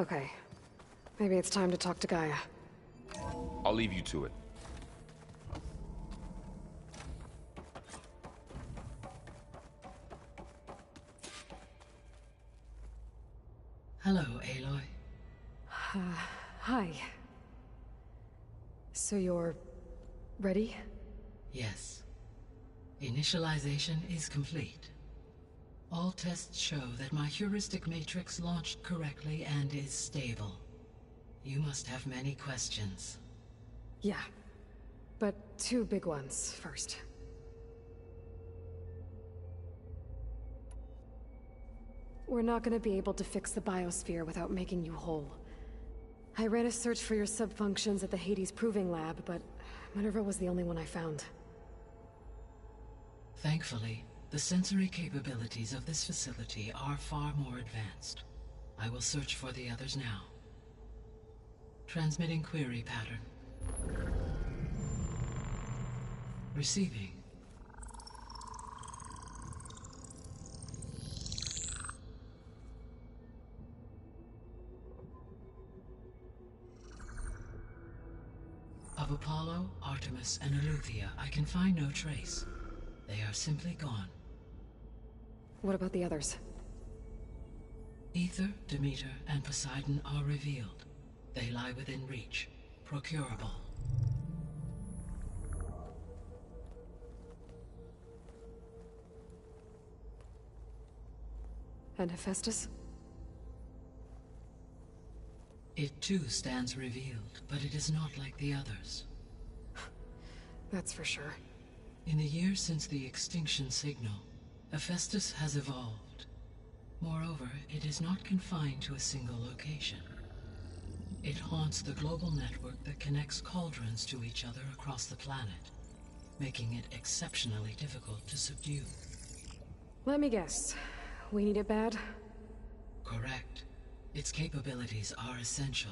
Okay. Maybe it's time to talk to Gaia. I'll leave you to it. Hello, Aloy. Hi. So you're... ready? Yes. Initialization is complete. All tests show that my heuristic matrix launched correctly and is stable. You must have many questions. Yeah. But two big ones first. We're not gonna be able to fix the biosphere without making you whole. I ran a search for your subfunctions at the Hades Proving Lab, but Minerva was the only one I found. Thankfully, the sensory capabilities of this facility are far more advanced. I will search for the others now. Transmitting query pattern. Receiving. Of Apollo, Artemis, and Eleuthia, I can find no trace. They are simply gone. What about the others? Aether, Demeter, and Poseidon are revealed. They lie within reach, procurable. And Hephaestus? It too stands revealed, but it is not like the others. That's for sure. In the years since the extinction signal, Hephaestus has evolved. Moreover, it is not confined to a single location. It haunts the global network that connects cauldrons to each other across the planet, making it exceptionally difficult to subdue. Let me guess. We need it bad? Correct. Its capabilities are essential.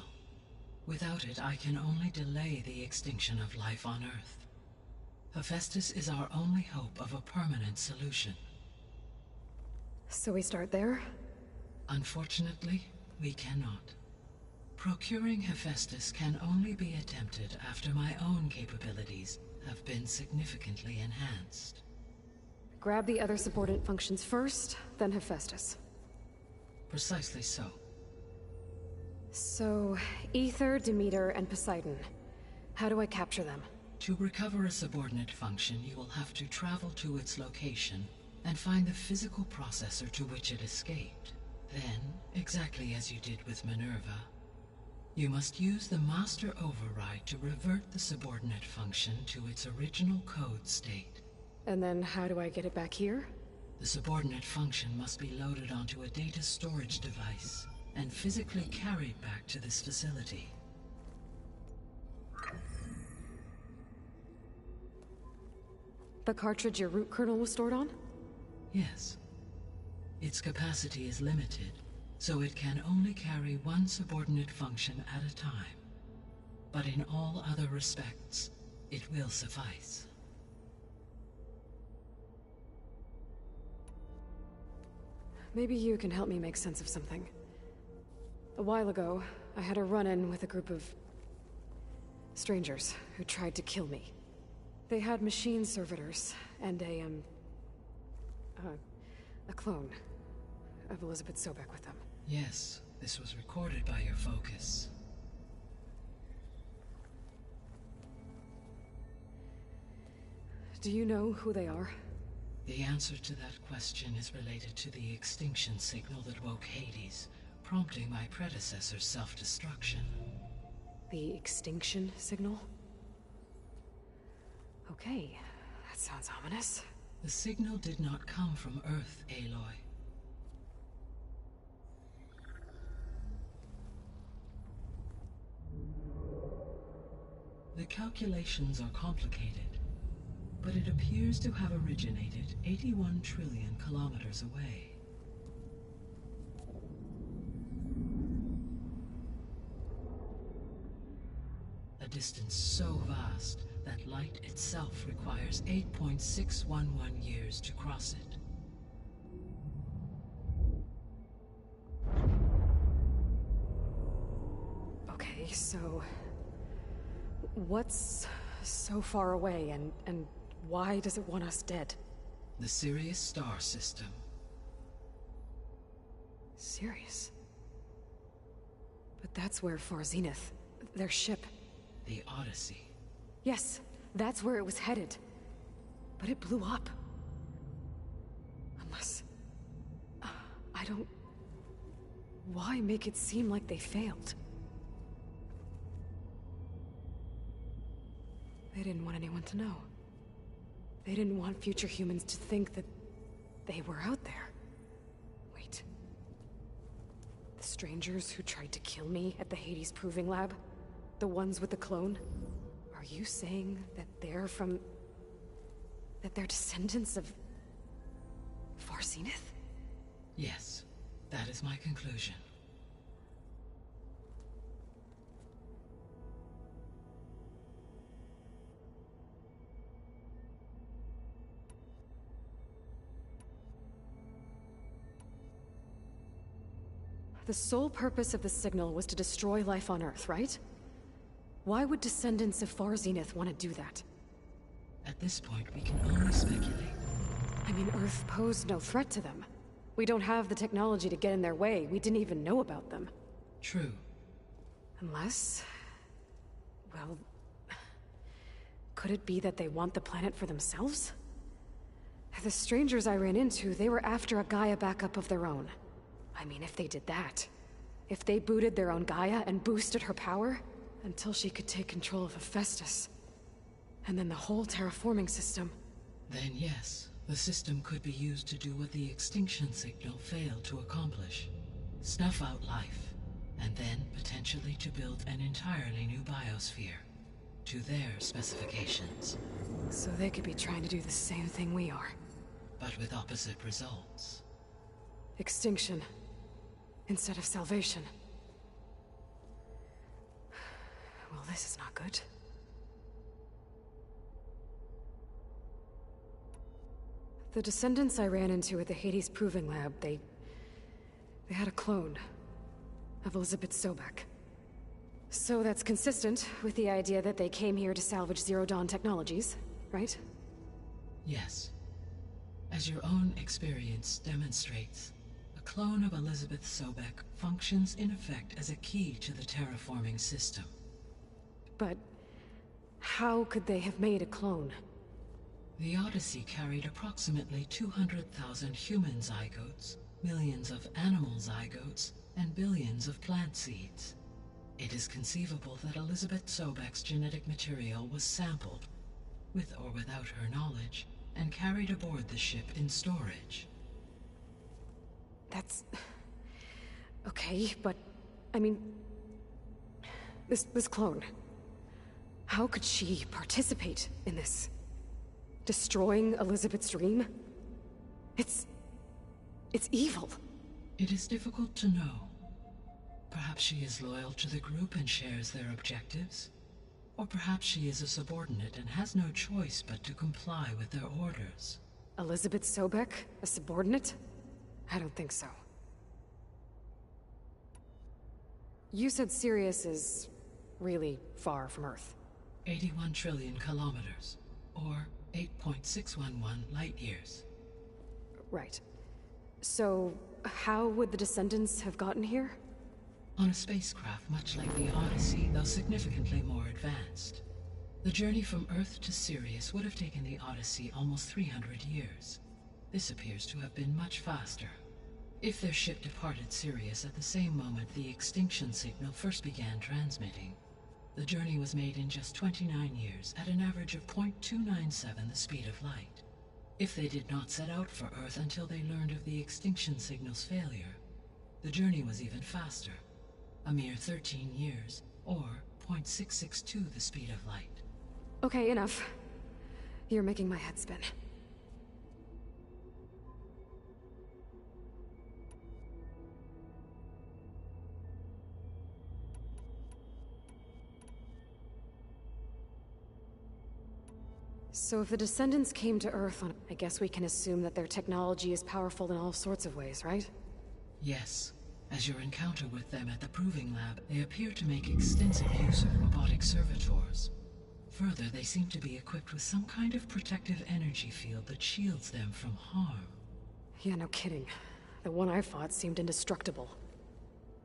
Without it, I can only delay the extinction of life on Earth. Hephaestus is our only hope of a permanent solution. So we start there? Unfortunately, we cannot. Procuring Hephaestus can only be attempted after my own capabilities have been significantly enhanced. Grab the other subordinate functions first, then Hephaestus. Precisely so. So, Aether, Demeter, and Poseidon. How do I capture them? To recover a subordinate function, you will have to travel to its location and find the physical processor to which it escaped. Then, exactly as you did with Minerva, you must use the master override to revert the subordinate function to its original code state. And then how do I get it back here? The subordinate function must be loaded onto a data storage device and physically carried back to this facility. The cartridge your root kernel was stored on? Yes. Its capacity is limited, so it can only carry one subordinate function at a time. But in all other respects, it will suffice. Maybe you can help me make sense of something. A while ago, I had a run-in with a group of strangers who tried to kill me. They had machine servitors and a clone of Elizabeth Sobek with them. Yes, this was recorded by your focus. Do you know who they are? The answer to that question is related to the extinction signal that woke Hades, prompting my predecessor's self-destruction. The extinction signal? Okay, that sounds ominous. The signal did not come from Earth, Aloy. The calculations are complicated, but it appears to have originated 81 trillion kilometers away. A distance so vast that light itself requires 8.611 years to cross it. so... what's so far away, and why does it want us dead? The Sirius star system. Sirius? But that's where Far Zenith, their ship... The Odyssey. Yes, that's where it was headed. But it blew up. Unless... I don't... Why make it seem like they failed? They didn't want anyone to know. They didn't want future humans to think that they were out there. Wait. The strangers who tried to kill me at the Hades Proving Lab? The ones with the clone? Are you saying that they're from... that they're descendants of... Far Zenith? Yes, that is my conclusion. The sole purpose of the signal was to destroy life on Earth, right? Why would descendants of Far Zenith want to do that? At this point, we can only speculate. I mean, Earth posed no threat to them. We don't have the technology to get in their way. We didn't even know about them. True. Unless... well... could it be that they want the planet for themselves? The strangers I ran into, they were after a Gaia backup of their own. I mean, if they did that... if they booted their own Gaia and boosted her power... until she could take control of Hephaestus. And then the whole terraforming system... Then yes, the system could be used to do what the extinction signal failed to accomplish. Snuff out life, and then potentially to build an entirely new biosphere. To their specifications. So they could be trying to do the same thing we are. But with opposite results. Extinction. Instead of salvation. Well, this is not good. The descendants I ran into at the Hades Proving Lab, they had a clone of Elizabeth Sobek. So that's consistent with the idea that they came here to salvage Zero Dawn technologies, right? Yes. As your own experience demonstrates, a clone of Elizabeth Sobek functions in effect as a key to the terraforming system. But how could they have made a clone? The Odyssey carried approximately 200,000 human zygotes, millions of animal zygotes, and billions of plant seeds. It is conceivable that Elizabeth Sobek's genetic material was sampled, with or without her knowledge, and carried aboard the ship in storage. That's... okay, but... I mean... This clone... how could she participate in this? Destroying Elizabeth's dream? It's evil. It is difficult to know. Perhaps she is loyal to the group and shares their objectives. Or perhaps she is a subordinate and has no choice but to comply with their orders. Elizabeth Sobek? A subordinate? I don't think so. You said Sirius is... really far from Earth. 81 trillion kilometers, or 8.611 light-years. Right. So, how would the descendants have gotten here? On a spacecraft much like the Odyssey, though significantly more advanced. The journey from Earth to Sirius would have taken the Odyssey almost 300 years. This appears to have been much faster. If their ship departed Sirius at the same moment the extinction signal first began transmitting, the journey was made in just 29 years at an average of 0.297 the speed of light. If they did not set out for Earth until they learned of the extinction signal's failure, the journey was even faster. A mere 13 years, or 0.662 the speed of light. Okay, enough. You're making my head spin. So if the descendants came to Earth on... I guess we can assume that their technology is powerful in all sorts of ways, right? Yes. As your encounter with them at the Proving Lab, they appear to make extensive use of robotic servitors. Further, they seem to be equipped with some kind of protective energy field that shields them from harm. Yeah, no kidding. The one I fought seemed indestructible.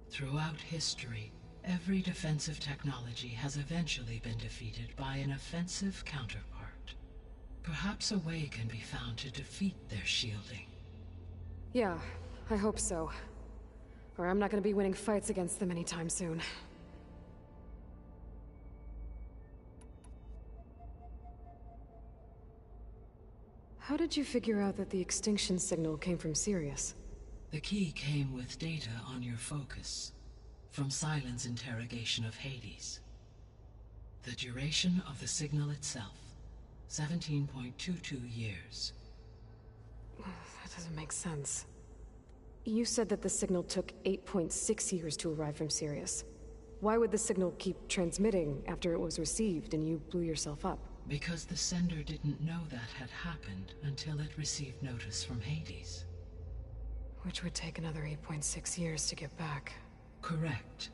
Throughout history, every defensive technology has eventually been defeated by an offensive counterpart. Perhaps a way can be found to defeat their shielding. Yeah, I hope so. Or I'm not gonna be winning fights against them anytime soon. How did you figure out that the extinction signal came from Sirius? The key came with data on your focus, from Silent's interrogation of Hades. The duration of the signal itself, 17.22 years. That doesn't make sense. You said that the signal took 8.6 years to arrive from Sirius. Why would the signal keep transmitting after it was received and you blew yourself up? Because the sender didn't know that had happened until it received notice from Hades. Which would take another 8.6 years to get back. Correct.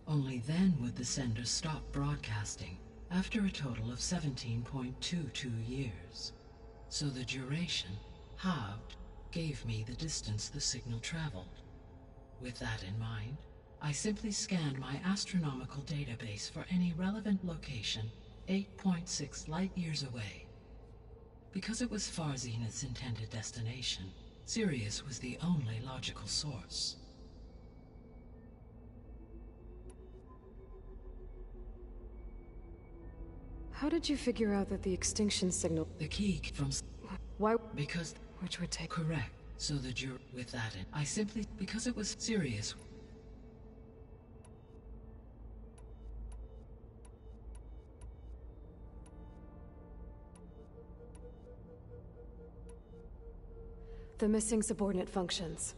Only then would the sender stop broadcasting, after a total of 17.22 years. So the duration, halved, gave me the distance the signal traveled. With that in mind, I simply scanned my astronomical database for any relevant location 8.6 light-years away. Because it was Far Zenith's intended destination, Sirius was the only logical source. How did you figure out that the extinction signal... The key from... Why... Because... Which would take... Correct. So the with that in... I simply... Because it was Sirius... The missing subordinate functions.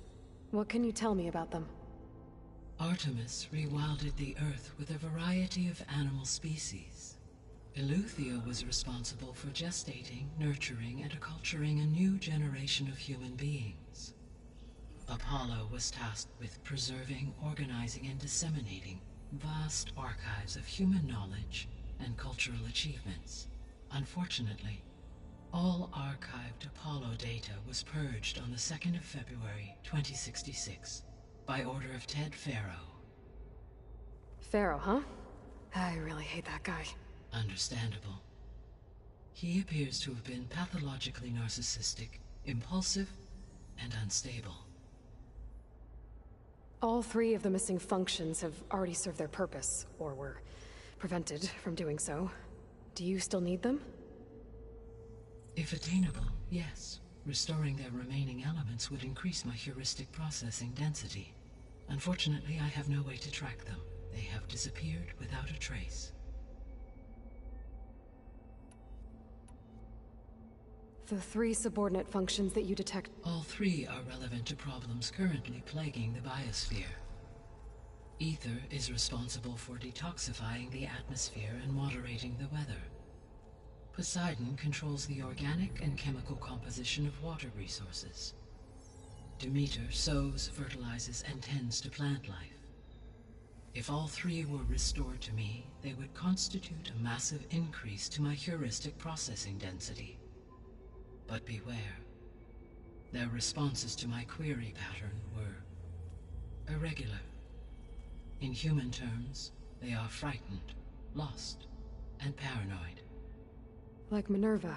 What can you tell me about them? Artemis rewilded the Earth with a variety of animal species. Eleuthia was responsible for gestating, nurturing, and acculturating a new generation of human beings. Apollo was tasked with preserving, organizing, and disseminating vast archives of human knowledge and cultural achievements. Unfortunately, all archived Apollo data was purged on the 2nd of February, 2066, by order of Ted Faro. Faro, huh? I really hate that guy. Understandable. He appears to have been pathologically narcissistic, impulsive, and unstable. All 3 of the missing functions have already served their purpose, or were prevented from doing so. Do you still need them? If attainable, yes. Restoring their remaining elements would increase my heuristic processing density. Unfortunately, I have no way to track them. They have disappeared without a trace. The 3 subordinate functions that you detect... All 3 are relevant to problems currently plaguing the biosphere. Ether is responsible for detoxifying the atmosphere and moderating the weather. Poseidon controls the organic and chemical composition of water resources. Demeter sows, fertilizes, and tends to plant life. If all 3 were restored to me, they would constitute a massive increase to my heuristic processing density. But beware. Their responses to my query pattern were irregular. In human terms, they are frightened, lost, and paranoid. Like Minerva.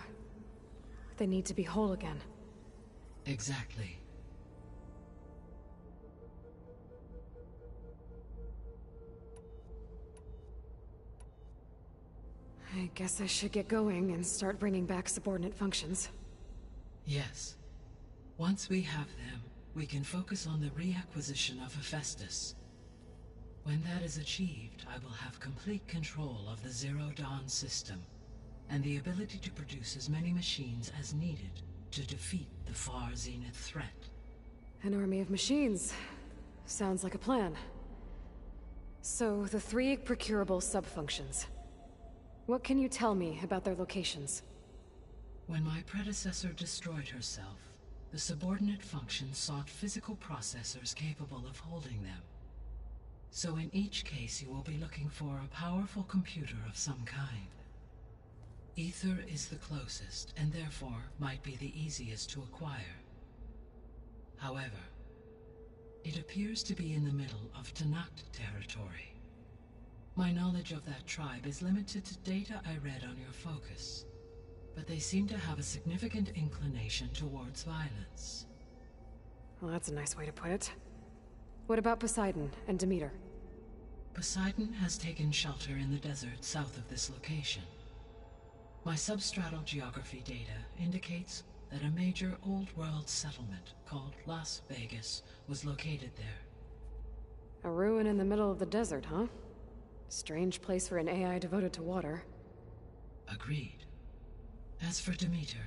They need to be whole again. Exactly. I guess I should get going and start bringing back subordinate functions. Yes. Once we have them, we can focus on the reacquisition of Hephaestus. When that is achieved, I will have complete control of the Zero Dawn system, and the ability to produce as many machines as needed to defeat the Far Zenith threat. An army of machines. Sounds like a plan. So, the 3 procurable sub-functions. What can you tell me about their locations? When my predecessor destroyed herself, The subordinate function sought physical processors capable of holding them. So in each case you will be looking for a powerful computer of some kind. Ether is the closest, and therefore might be the easiest to acquire. However, it appears to be in the middle of Tenakth territory. My knowledge of that tribe is limited to data I read on your focus, but they seem to have a significant inclination towards violence. Well, that's a nice way to put it. What about Poseidon and Demeter? Poseidon has taken shelter in the desert south of this location. My substratal geography data indicates that a major old-world settlement called Las Vegas was located there. A ruin in the middle of the desert, huh? Strange place for an AI devoted to water. Agreed. As for Demeter,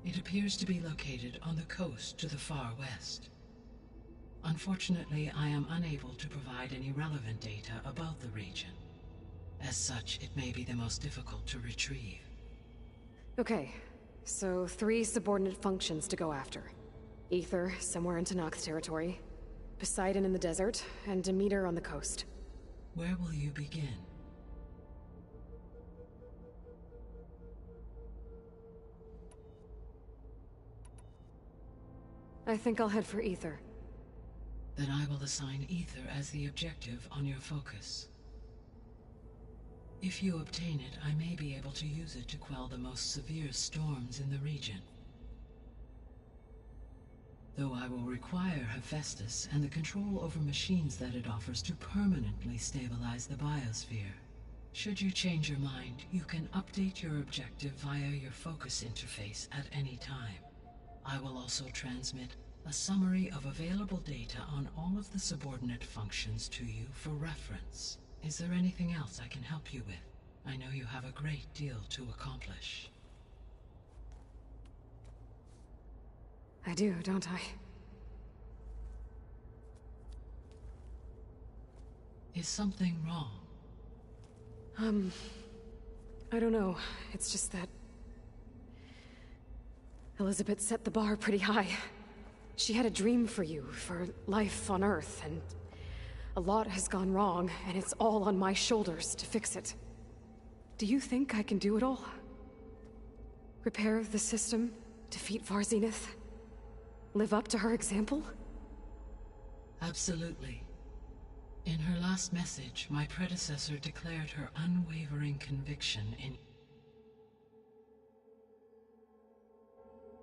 it appears to be located on the coast to the far west. Unfortunately, I am unable to provide any relevant data about the region. As such, it may be the most difficult to retrieve. Okay, so 3 subordinate functions to go after. Ether, somewhere in Tenakth territory. Poseidon in the desert, and Demeter on the coast. Where will you begin? I think I'll head for Ether. Then I will assign Ether as the objective on your focus. If you obtain it, I may be able to use it to quell the most severe storms in the region. Though I will require Hephaestus and the control over machines that it offers to permanently stabilize the biosphere. Should you change your mind, you can update your objective via your focus interface at any time. I will also transmit a summary of available data on all of the subordinate functions to you for reference. Is there anything else I can help you with? I know you have a great deal to accomplish. I do, don't I? Is something wrong? I don't know. It's just that Elizabeth set the bar pretty high. She had a dream for you, for life on Earth, and a lot has gone wrong, and it's all on my shoulders to fix it. Do you think I can do it all? Repair the system, defeat Varzinith, live up to her example? Absolutely. In her last message, my predecessor declared her unwavering conviction in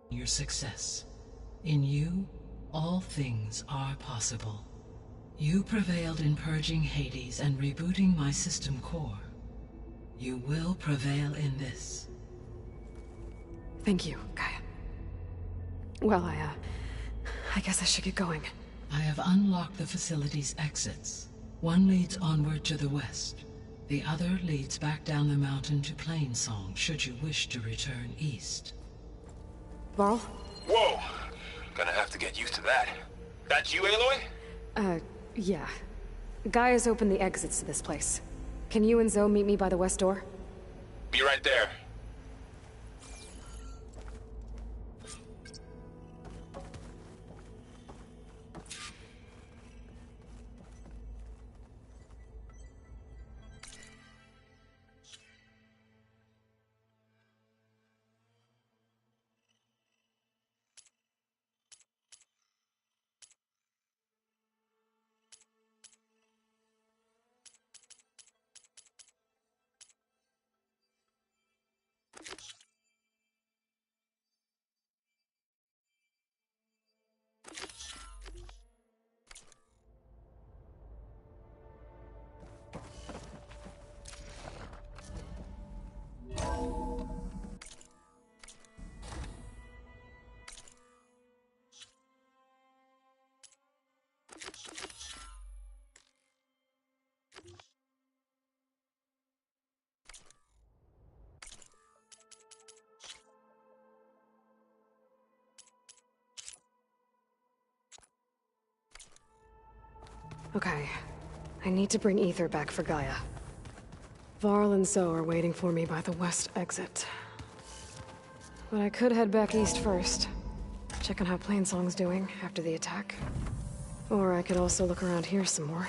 your success. In you, all things are possible. You prevailed in purging Hades and rebooting my system core. You will prevail in this. Thank you, Gaia. Well, I guess I should get going. I have unlocked the facility's exits. One leads onward to the west. The other leads back down the mountain to Plainsong, should you wish to return east. Varl? Whoa! Gonna have to get used to that. That's you, Aloy? Yeah. Gaia's opened the exits to this place. Can you and Zoe meet me by the west door? Be right there. Okay. I need to bring Ether back for Gaia. Varl and Zoe are waiting for me by the west exit. But I could head back east first. check on how Plainsong's doing after the attack. Or I could also look around here some more.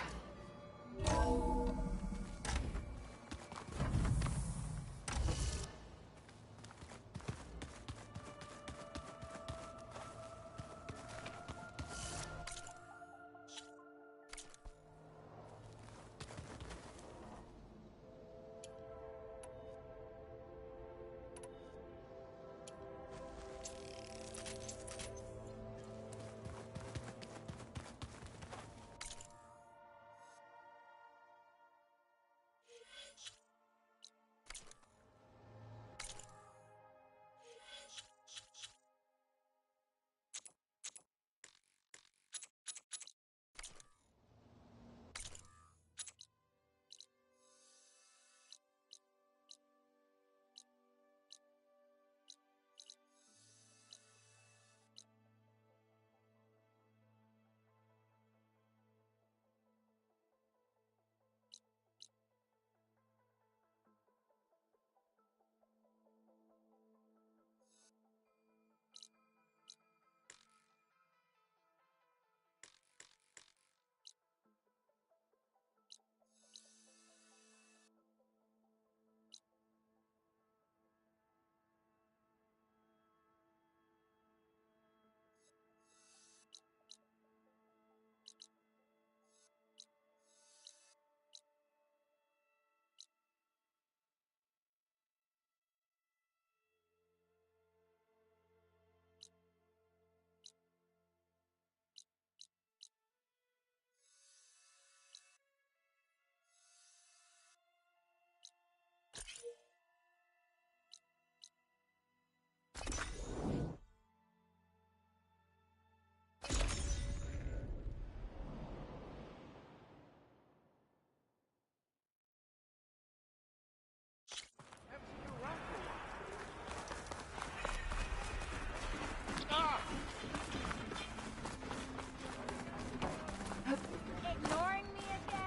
Ignoring me again?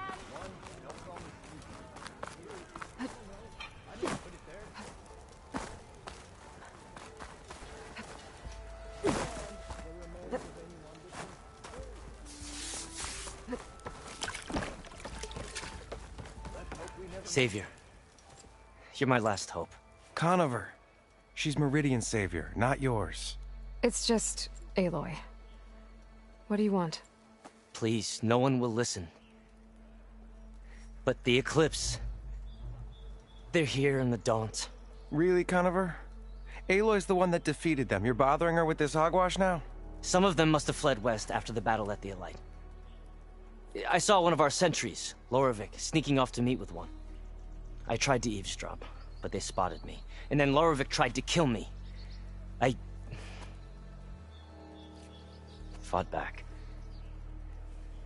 Savior, you're my last hope. Conover. She's Meridian's savior, not yours. It's just Aloy. What do you want? Please, no one will listen. But the Eclipse... they're here in the Daunt. Really, Conover? Aloy's the one that defeated them. You're bothering her with this hogwash now? Some of them must have fled west after the battle at the Elite. I saw one of our sentries, Loravik, sneaking off to meet with one. I tried to eavesdrop, but they spotted me. And then Loravik tried to kill me. I... fought back.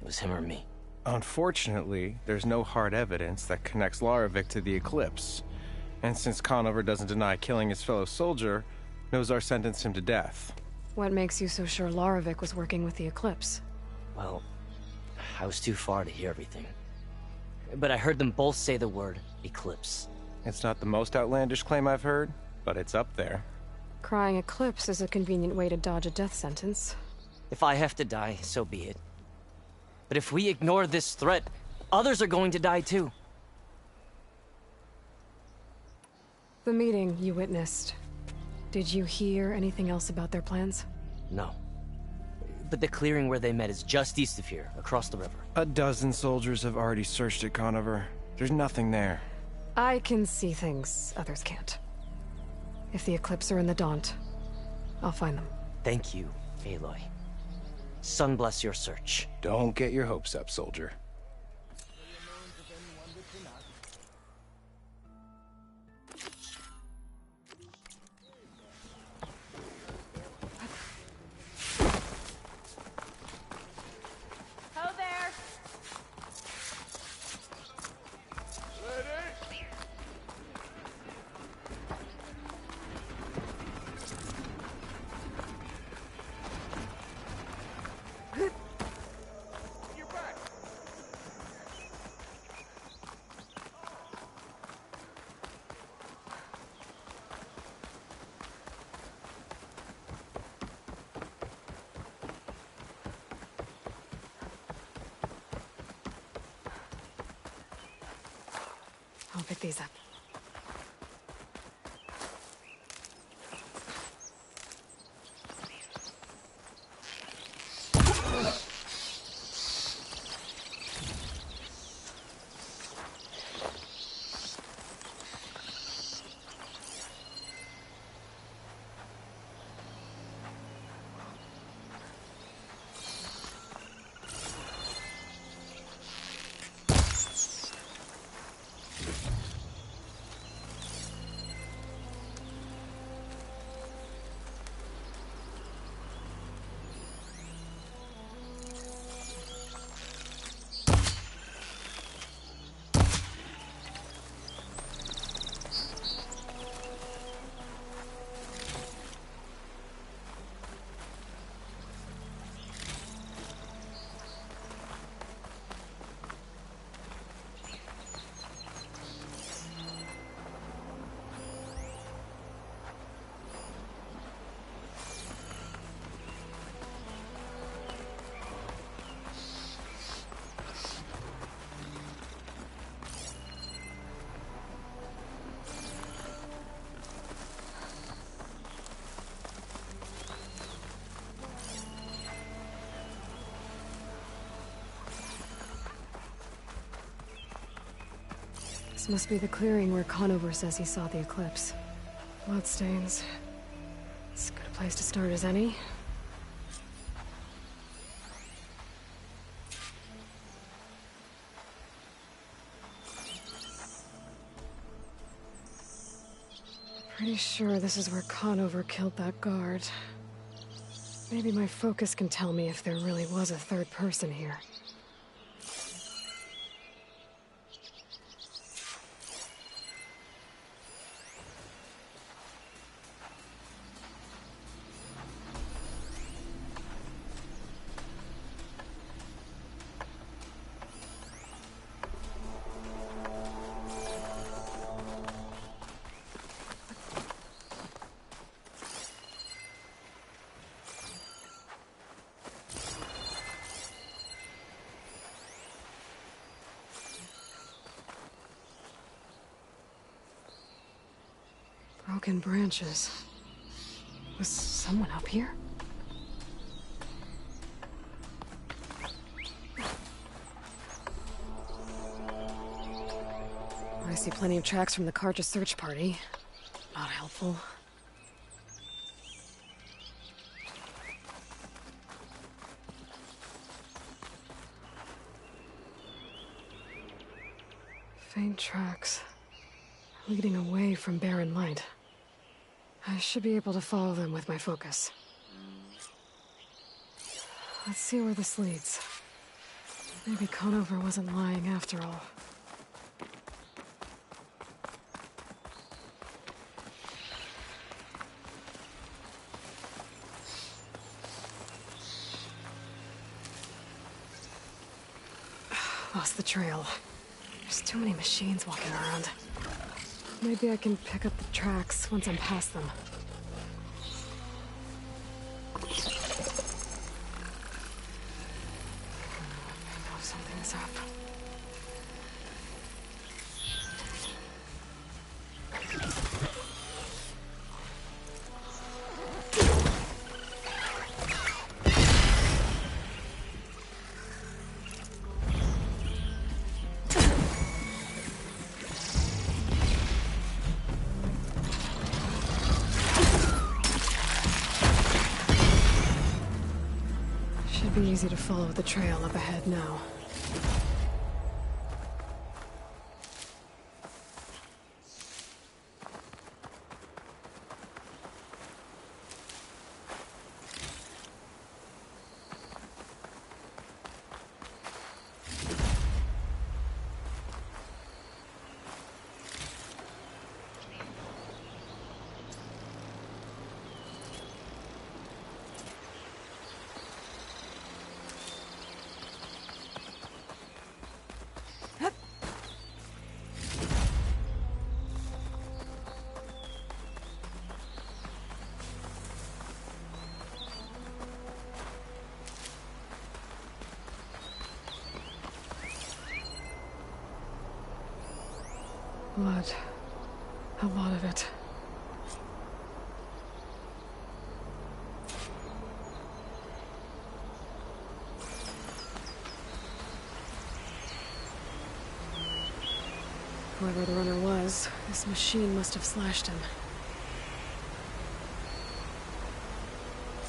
It was him or me. Unfortunately, there's no hard evidence that connects Loravik to the Eclipse. And since Conover doesn't deny killing his fellow soldier, Nozar sentenced him to death. What makes you so sure Loravik was working with the Eclipse? Well, I was too far to hear everything. But I heard them both say the word Eclipse. It's not the most outlandish claim I've heard, but it's up there. Crying Eclipse is a convenient way to dodge a death sentence. If I have to die, so be it. But if we ignore this threat, others are going to die too. The meeting you witnessed. Did you hear anything else about their plans? No. But the clearing where they met is just east of here, across the river. A dozen soldiers have already searched it, Conover. There's nothing there. I can see things others can't. If the Eclipse are in the Daunt, I'll find them. Thank you, Aloy. Sun bless your search. Don't get your hopes up, soldier. Ho there! pick these up. This must be the clearing where Conover says he saw the eclipse. Bloodstains. It's as good a place to start as any. Pretty sure this is where Conover killed that guard. Maybe my focus can tell me if there really was a third person here. Broken branches. Was someone up here? I see plenty of tracks from the Carja search party. Not helpful. Faint tracks. Leading away from Barren Light. I should be able to follow them with my focus. Let's see where this leads. Maybe Conover wasn't lying after all. Lost the trail. There's too many machines walking around. Maybe I can pick up the tracks once I'm past them. I know something's up. Should be easy to follow the trail up ahead now. Blood. A lot of it. Whoever the runner was, this machine must have slashed him.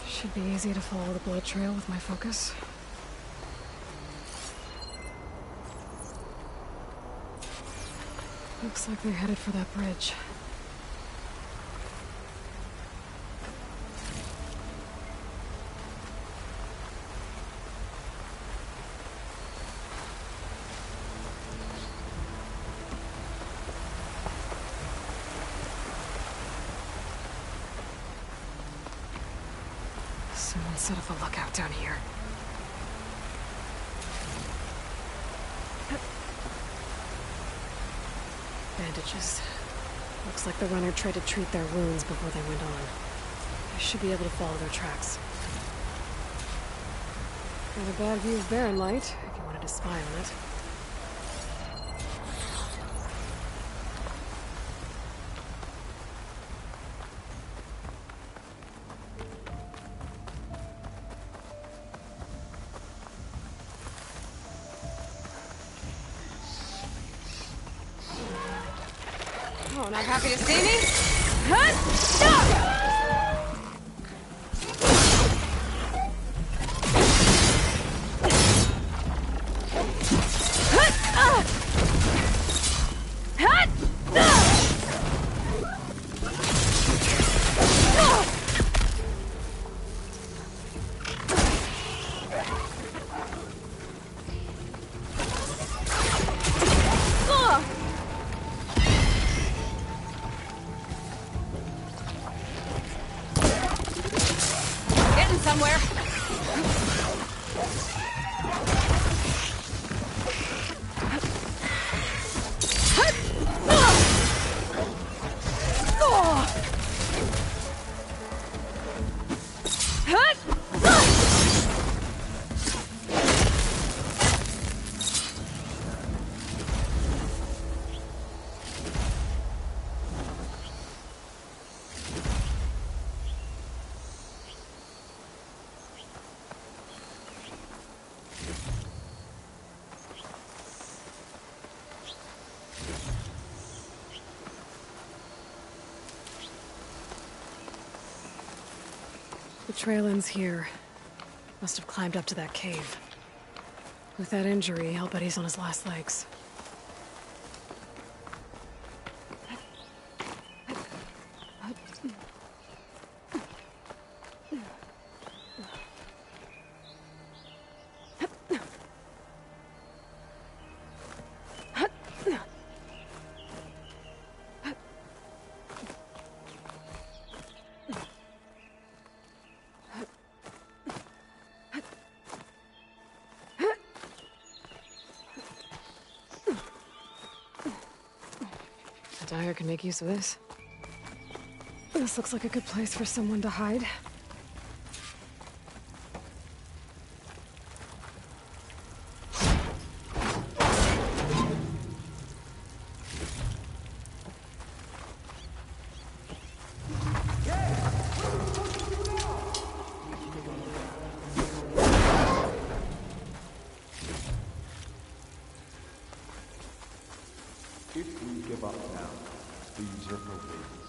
Should be easy to follow the blood trail with my focus. Looks like they're headed for that bridge. Someone set up a lookout down here. Bandages. Looks like the runner tried to treat their wounds before they went on. I should be able to follow their tracks. Got a bad view of Barren Light, if you wanted to spy on it. Oh, not happy to see me? Huh? Somewhere. The trail ends here. Must have climbed up to that cave. With that injury, I'll bet he's on his last legs. Dyer can make use of this. This looks like a good place for someone to hide. If we give up now, the usurper wins.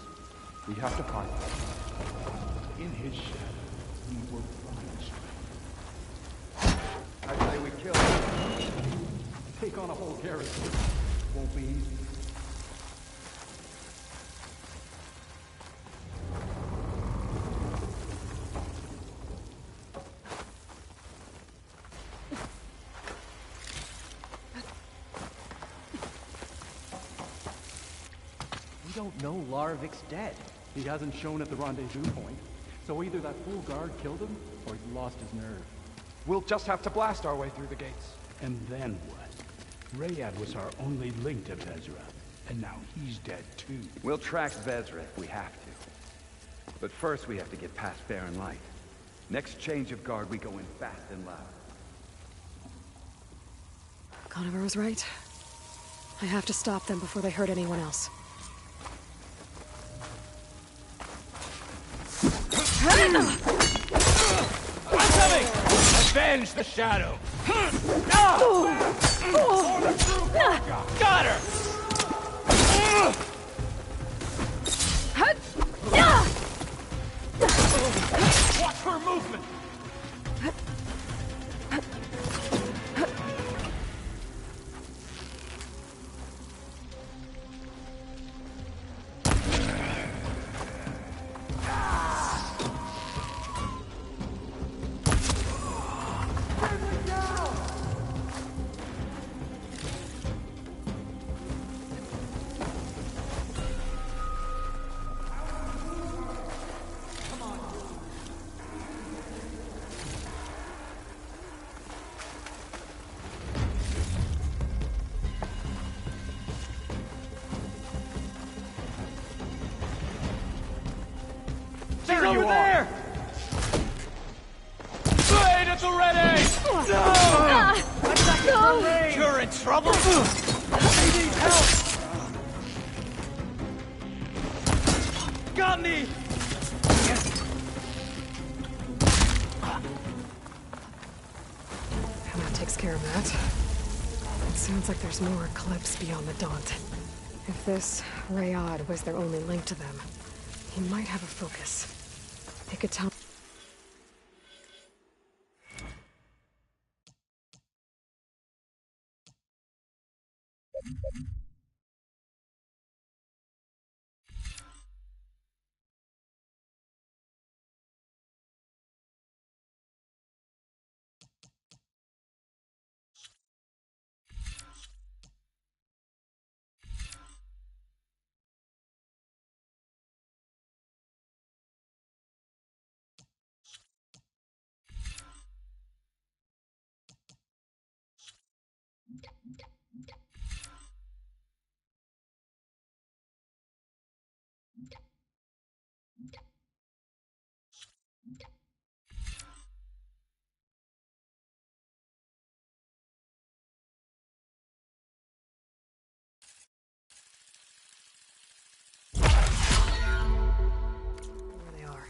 We have to find him. In his shadow, we will find strength. I say we kill him. Take on a whole garrison. Won't be easy. We don't know Larovik's dead. He hasn't shown at the rendezvous point, so either that fool guard killed him, or he lost his nerve. We'll just have to blast our way through the gates. And then what? Rayad was our only link to Vezra, and now he's dead too. We'll track Vezra if we have to. But first we have to get past Barren Light. Next change of guard, we go in fast and loud. Conover was right. I have to stop them before they hurt anyone else. I'm coming! Avenge the shadow! Got her! Watch her movement! There you are! Blade at the ready! No! You're in trouble? I need help! Got me! And that takes care of that. It sounds like there's more Eclipse beyond the Daunt. If this Rayad was their only link to them, he might have a focus. They could tell. There they are.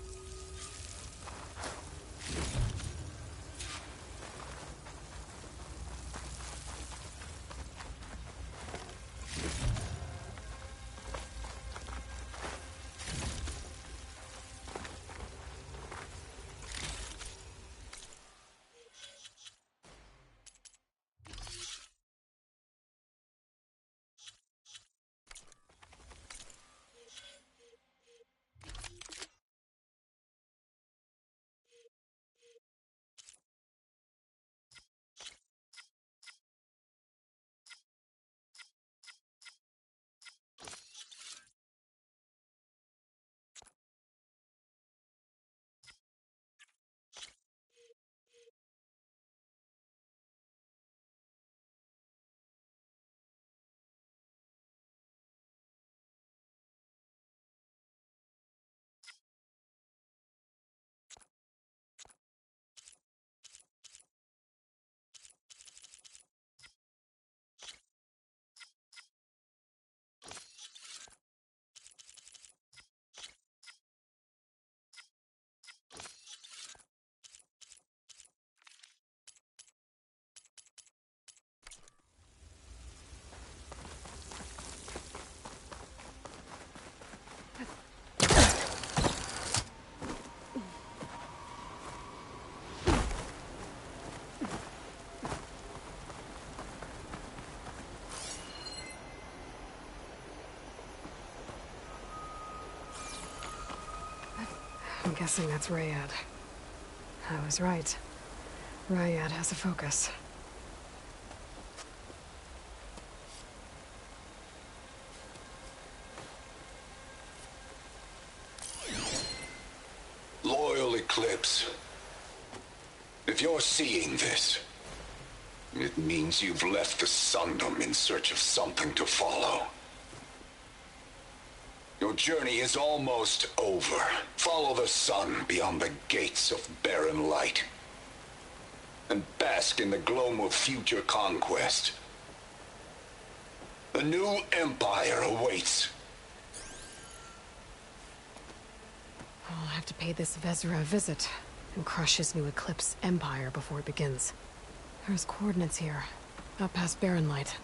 I'm guessing that's Rayad. I was right. Rayad has a focus. Loyal Eclipse. If you're seeing this, it means you've left the Sundom in search of something to follow. Your journey is almost over. Follow the sun beyond the gates of barren light. And bask in the gloom of future conquest. The new empire awaits. I'll have to pay this Vezra a visit and crush his new Eclipse empire before it begins. There's coordinates here, out past Barren Light.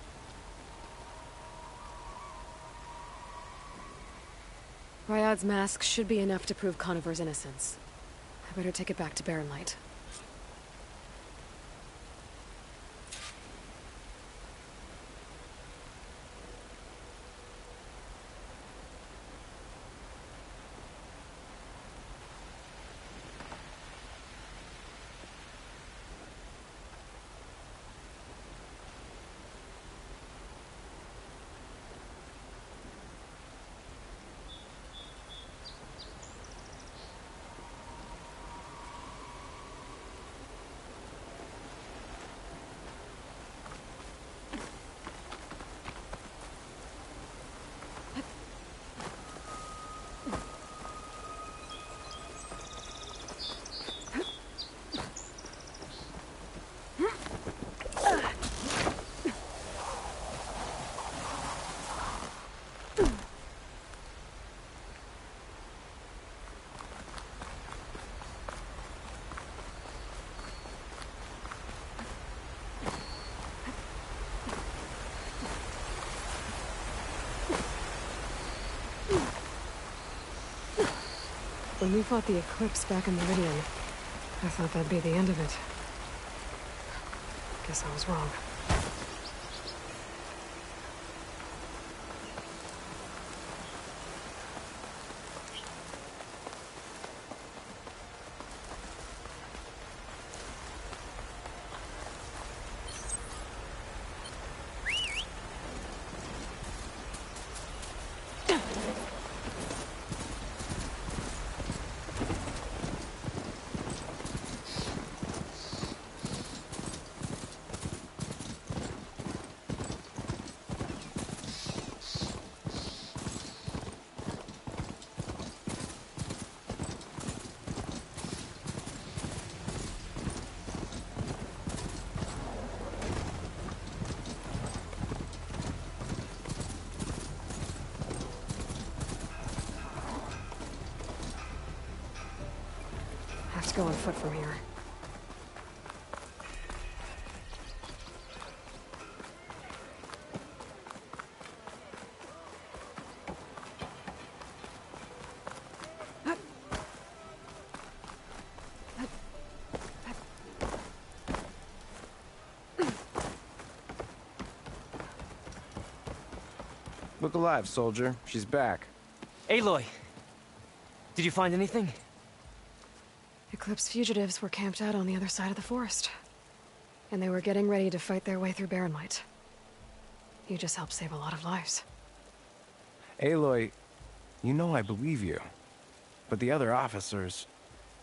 Ryad's mask should be enough to prove Conover's innocence. I better take it back to Barren Light. When we fought the Eclipse back in Meridian, I thought that'd be the end of it. Guess I was wrong. Go on foot from here. Look alive, soldier. She's back. Aloy! Did you find anything? Eclipse fugitives were camped out on the other side of the forest. And they were getting ready to fight their way through Barren Light. You just helped save a lot of lives. Aloy, you know I believe you. But the other officers,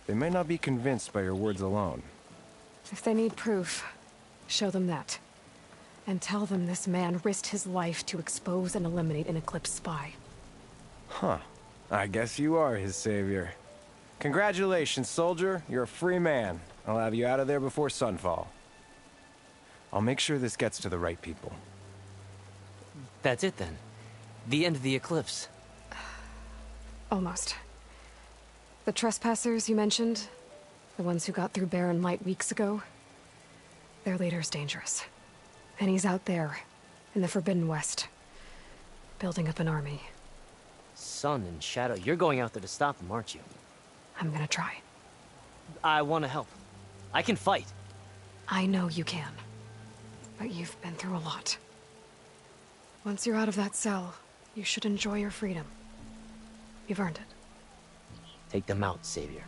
they may not be convinced by your words alone. If they need proof, show them that. And tell them this man risked his life to expose and eliminate an Eclipse spy. Huh. I guess you are his savior. Congratulations, soldier. You're a free man. I'll have you out of there before sunfall. I'll make sure this gets to the right people. That's it then. The end of the Eclipse. Almost. The trespassers you mentioned, the ones who got through Barren Light weeks ago, their leader's dangerous. And he's out there, in the Forbidden West, building up an army. Sun and Shadow, you're going out there to stop them, aren't you? I'm gonna try. I want to help. I can fight. I know you can. But you've been through a lot. Once you're out of that cell, you should enjoy your freedom. You've earned it. Take them out, Savior.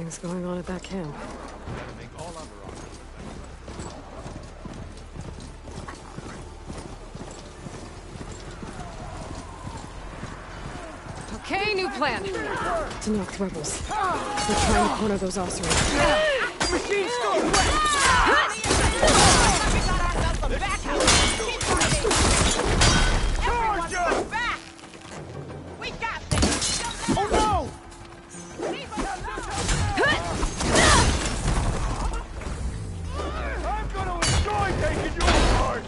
things going on at that camp. Okay, new plan. To knock the rebels. We're trying to corner those Osirians. Machine gun! Charge back! We got this! Oh no! I'm gonna enjoy taking your part!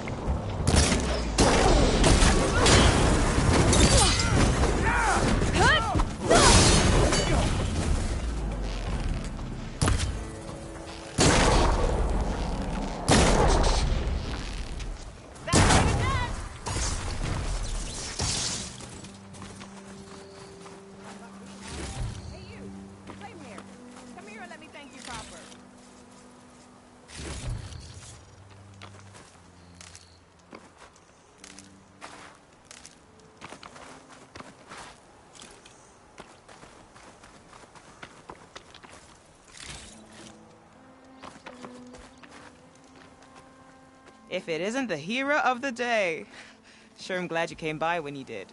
If it isn't the hero of the day. Sure, I'm glad you came by when you did.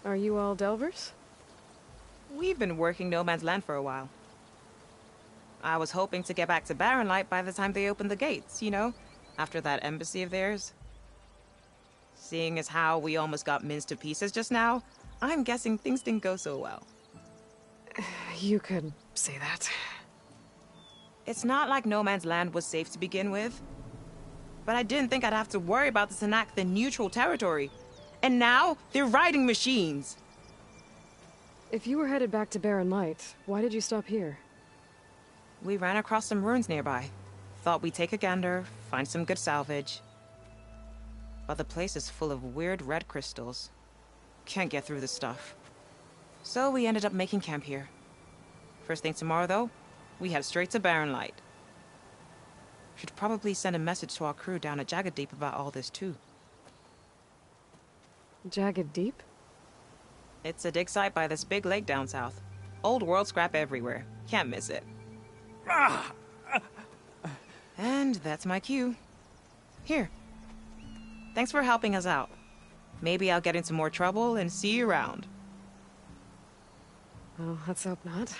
Are you all Delvers? We've been working No Man's Land for a while. I was hoping to get back to Barren Light by the time they opened the gates, you know? After that embassy of theirs. Seeing as how we almost got minced to pieces just now, I'm guessing things didn't go so well. You could say that. It's not like No Man's Land was safe to begin with. But I didn't think I'd have to worry about the Sanakth in neutral territory. And now, they're riding machines. If you were headed back to Barren Light, why did you stop here? We ran across some ruins nearby. Thought we'd take a gander, find some good salvage. But the place is full of weird red crystals. Can't get through the stuff. So we ended up making camp here. First thing tomorrow, though, we head straight to Barren Light. Should probably send a message to our crew down at Jagged Deep about all this, too. Jagged Deep? It's a dig site by this big lake down south. Old world scrap everywhere. Can't miss it. And that's my cue. Here. Thanks for helping us out. Maybe I'll get into more trouble and see you around. Well, let's hope not.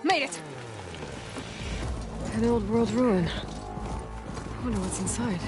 Made it! An old world ruin. I wonder what's inside.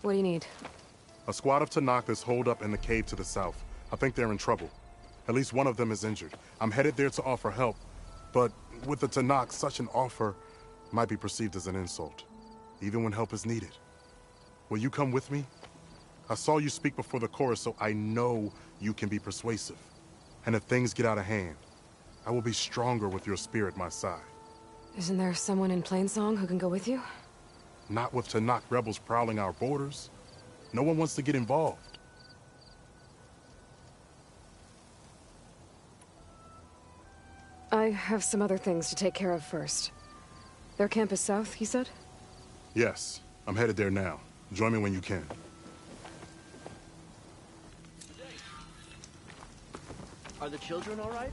What do you need? A squad of Tanakh is holed up in the cave to the south. I think they're in trouble. At least one of them is injured. I'm headed there to offer help, but with the Tanakh, such an offer might be perceived as an insult, even when help is needed. Will you come with me? I saw you speak before the chorus, so I know you can be persuasive. And if things get out of hand, I will be stronger with your spear at my side. Isn't there someone in Plainsong who can go with you? Not with Tanakh rebels prowling our borders. No one wants to get involved. I have some other things to take care of first. Their camp is south, he said? Yes, I'm headed there now. Join me when you can. Are the children all right?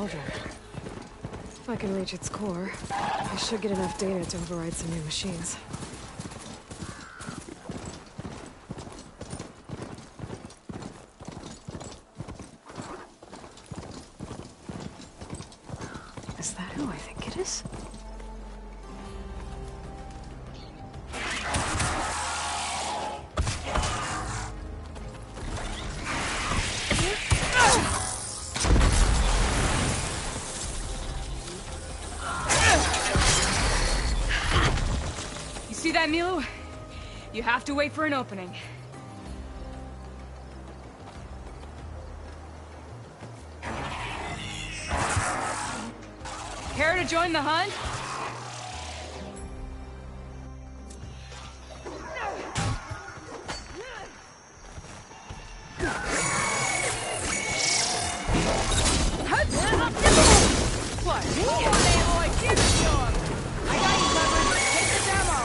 If I can reach its core, I should get enough data to override some new machines. See that, Milu? You have to wait for an opening. Care to join the hunt? What? Come on, Aloy, give it to him! I got you covered. Take this ammo!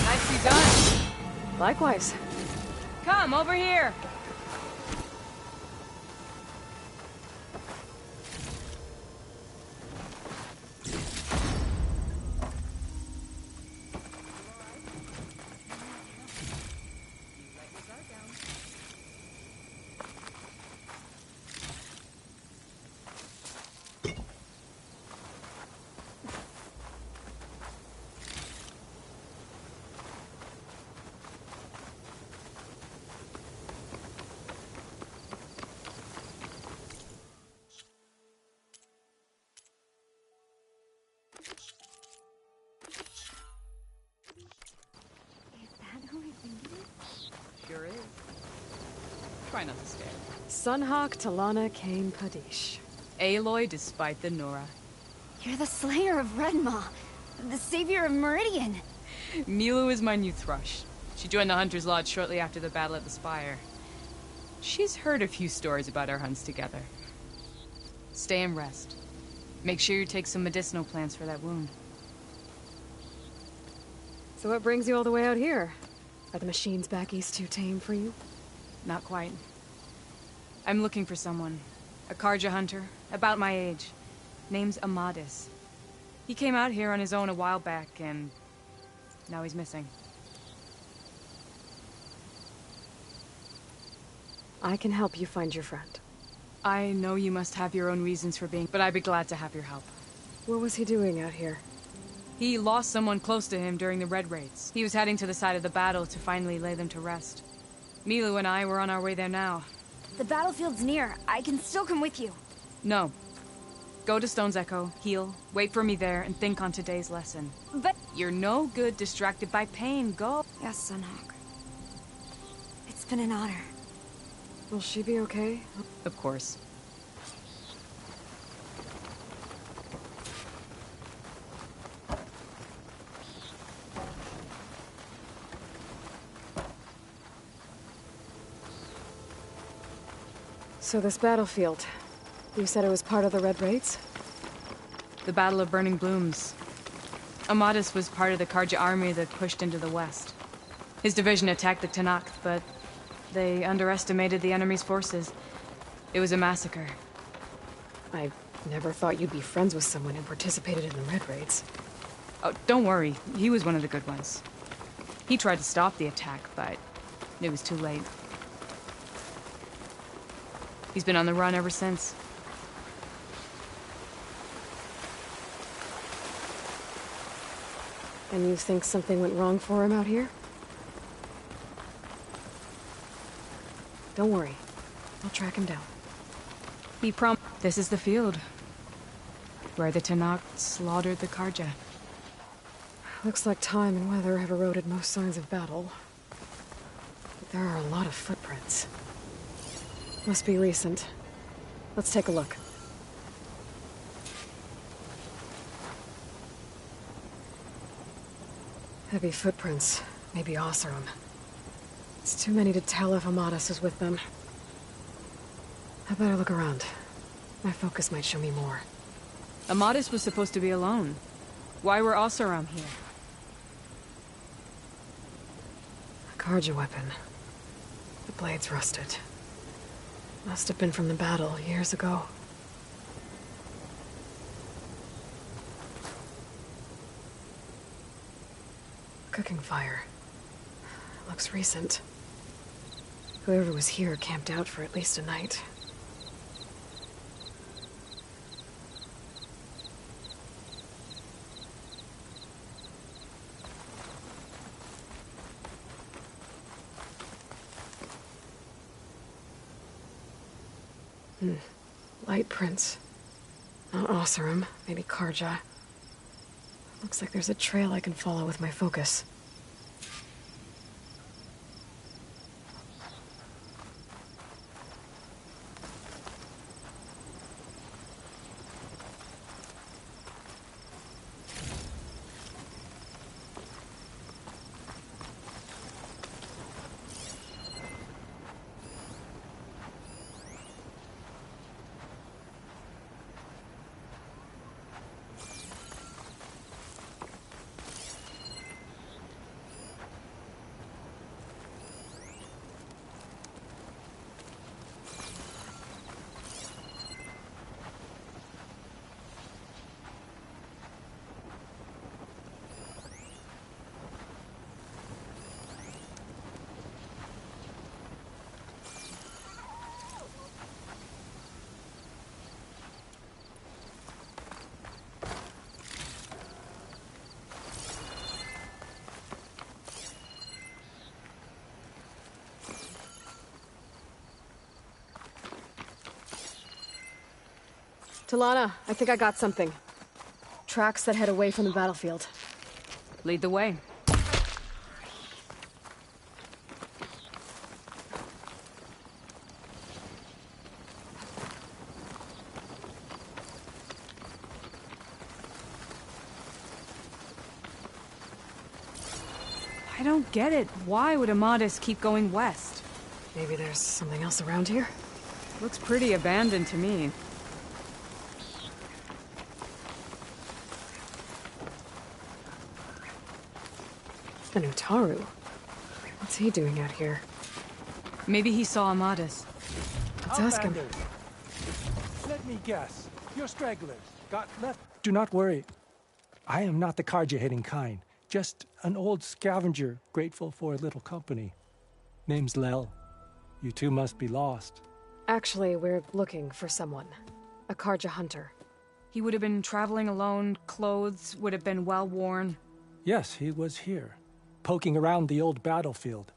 Nicely done. Likewise. Come, over here. Sure is. Try not to stare. Sunhawk Talana Kane Padish. Aloy despite the Nora. You're the slayer of Redmaw, the savior of Meridian. Milu is my new thrush. She joined the Hunter's Lodge shortly after the battle at the Spire. She's heard a few stories about our hunts together. Stay and rest. Make sure you take some medicinal plants for that wound. So what brings you all the way out here? Are the machines back east too tame for you? Not quite. I'm looking for someone. A Carja hunter, about my age. Name's Amadis. He came out here on his own a while back, and now he's missing. I can help you find your friend. I know you must have your own reasons for being, but I'd be glad to have your help. What was he doing out here? He lost someone close to him during the Red Raids. He was heading to the side of the battle to finally lay them to rest. Milu and I were on our way there now. The battlefield's near. I can still come with you. No. Go to Stone's Echo, heal, wait for me there, and think on today's lesson. But... You're no good distracted by pain. Go. Yes, Sunhawk. It's been an honor. Will she be okay? Of course. So this battlefield, you said it was part of the Red Raids? The Battle of Burning Blooms. Amadis was part of the Carja army that pushed into the west. His division attacked the Tenakth, but they underestimated the enemy's forces. It was a massacre. I never thought you'd be friends with someone who participated in the Red Raids. Oh, don't worry. He was one of the good ones. He tried to stop the attack, but it was too late. He's been on the run ever since. And you think something went wrong for him out here? Don't worry. I'll track him down. This is the field. Where the Tenakth slaughtered the Carja. Looks like time and weather have eroded most signs of battle. But there are a lot of footprints. Must be recent. Let's take a look. Heavy footprints. Maybe Oseram. It's too many to tell if Amadis is with them. I better look around. My focus might show me more. Amadis was supposed to be alone. Why were Oseram here? A Carja weapon. The blade's rusted. Must have been from the battle years ago. Cooking fire. Looks recent. Whoever was here camped out for at least a night. Light prints. Not Oseram, maybe Karja. Looks like there's a trail I can follow with my focus. Talana, I think I got something. Tracks that head away from the battlefield. Lead the way. I don't get it. Why would Amadis keep going west? Maybe there's something else around here? Looks pretty abandoned to me. An Utaru? What's he doing out here? Maybe he saw Amadis. Let's ask him. Let me guess. You're stragglers. Got left. Do not worry. I am not the Karja-hating kind. Just an old scavenger grateful for a little company. Name's Lel. You two must be lost. Actually, we're looking for someone. A Karja hunter. He would have been traveling alone, clothes would have been well worn. Yes, he was here, poking around the old battlefield.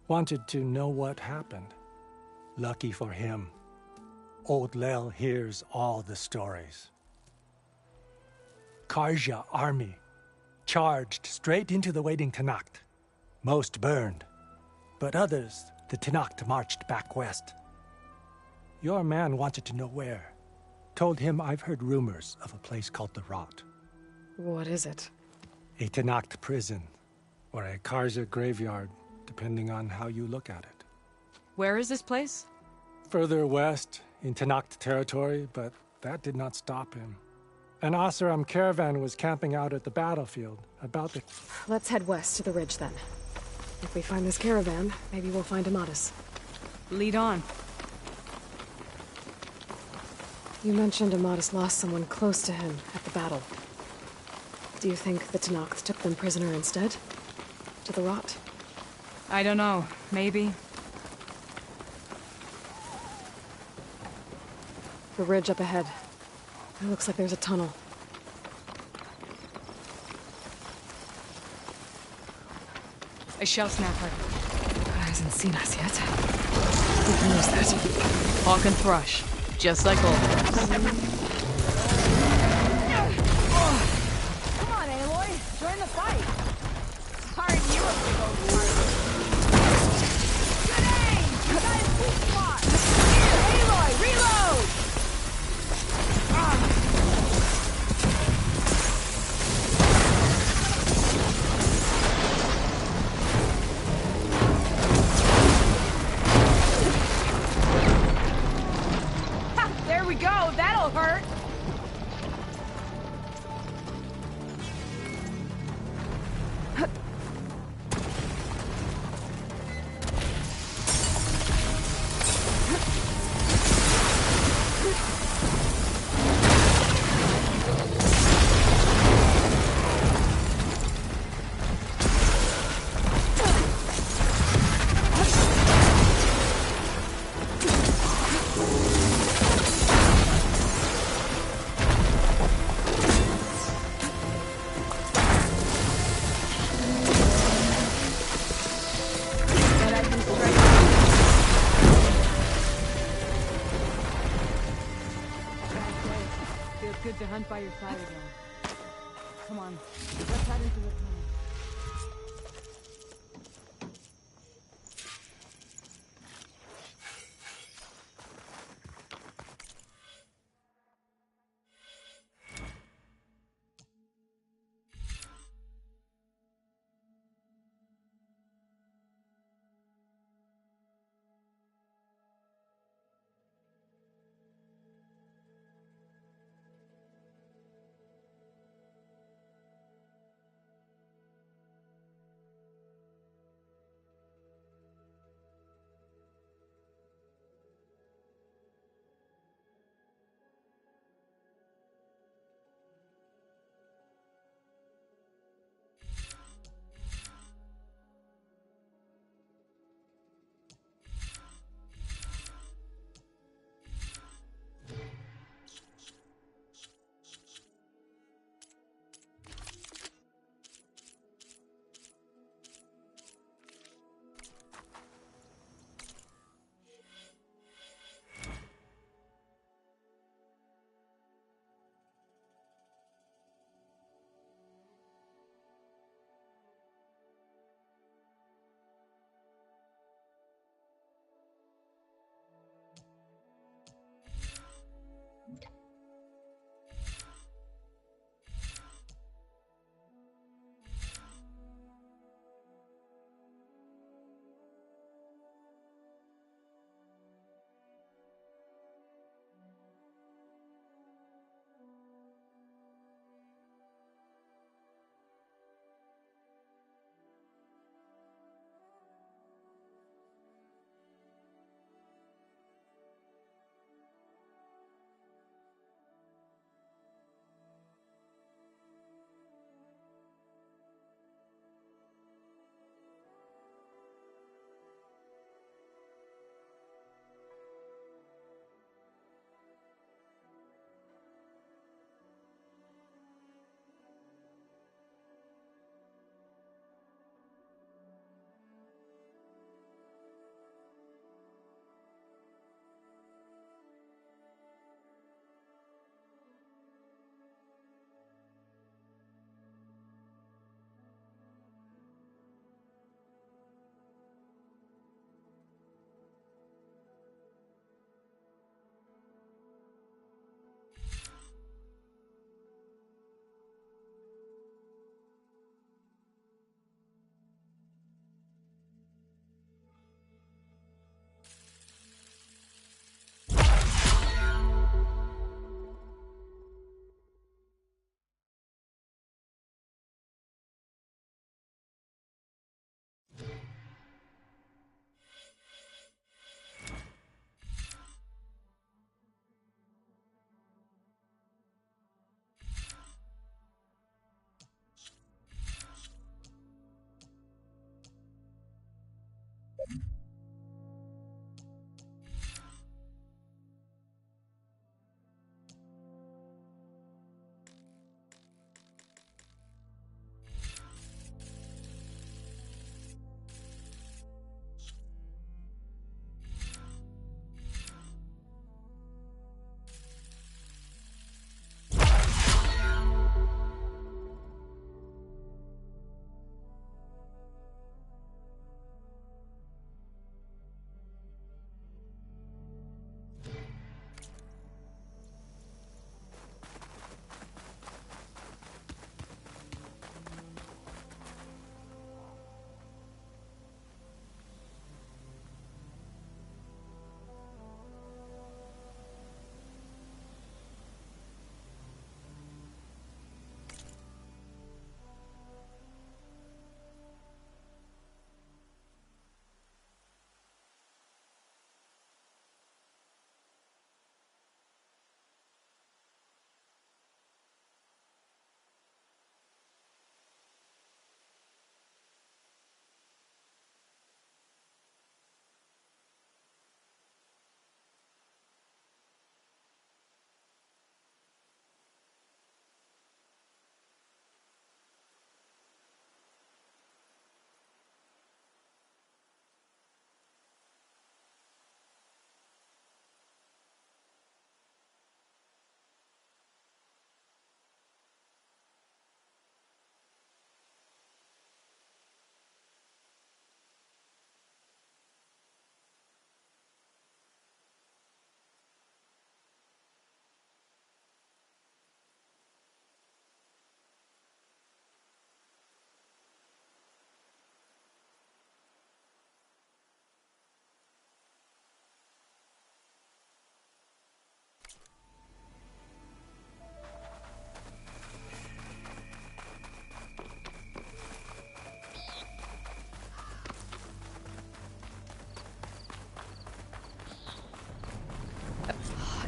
Wanted to know what happened. Lucky for him, old Lel hears all the stories. Karja army charged straight into the waiting Tenakth. Most burned, but others, the Tenakth marched back west. Your man wanted to know where. Told him I've heard rumors of a place called the Rot. What is it? A Tenakth prison, or a Karja graveyard, depending on how you look at it. Where is this place? Further west, in Tenakth territory, but that did not stop him. An Oseram caravan was camping out at the battlefield, about the... Let's head west to the ridge, then. If we find this caravan, maybe we'll find Amadis. Lead on. You mentioned Amadis lost someone close to him at the battle. Do you think the Tenakth took them prisoner instead? To the Rot? I don't know. Maybe. The ridge up ahead. It looks like there's a tunnel. A shell snapper. Hasn't seen us yet. We can use that. Hawk and Thrush. Just like always. Come on, Aloy. Join the fight. Sorry, you were big old part. Good aim! You got a sweet spot. Here, Aloy, reload! There we go. That'll hurt. to hunt by your side again. Come on, let's head into the tunnel.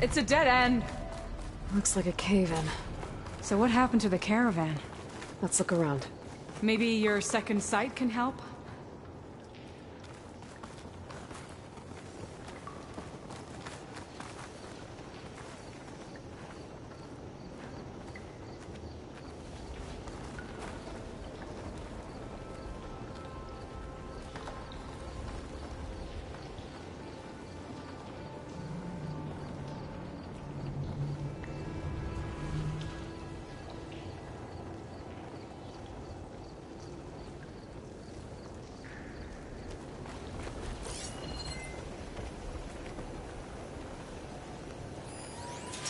It's a dead end. Looks like a cave-in. So what happened to the caravan? Let's look around. Maybe your second sight can help?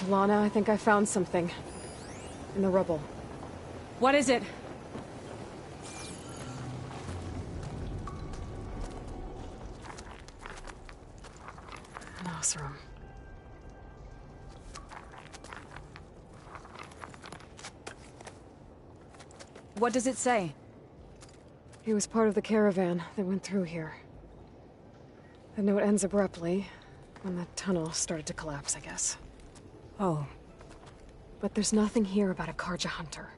Lana, I think I found something. In the rubble. What is it? An Oseram. What does it say? He was part of the caravan that went through here. The note ends abruptly, when the tunnel started to collapse, I guess. Oh. But there's nothing here about a Karja hunter.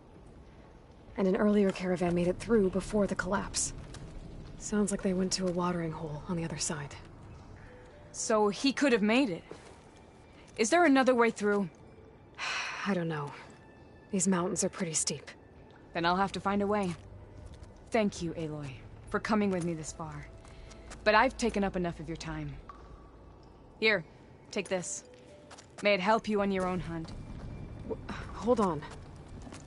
And an earlier caravan made it through before the collapse. Sounds like they went to a watering hole on the other side. So he could have made it. Is there another way through? I don't know. These mountains are pretty steep. Then I'll have to find a way. Thank you, Aloy, for coming with me this far. But I've taken up enough of your time. Here, take this. May it help you on your own hunt. Hold on.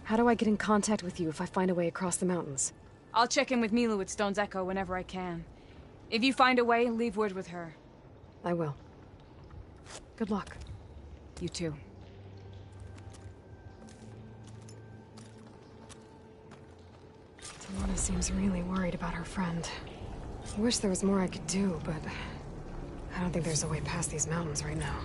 How do I get in contact with you if I find a way across the mountains? I'll check in with Milu at Stone's Echo whenever I can. If you find a way, leave word with her. I will. Good luck. You too. Tawana seems really worried about her friend. I wish there was more I could do, but I don't think there's a way past these mountains right now.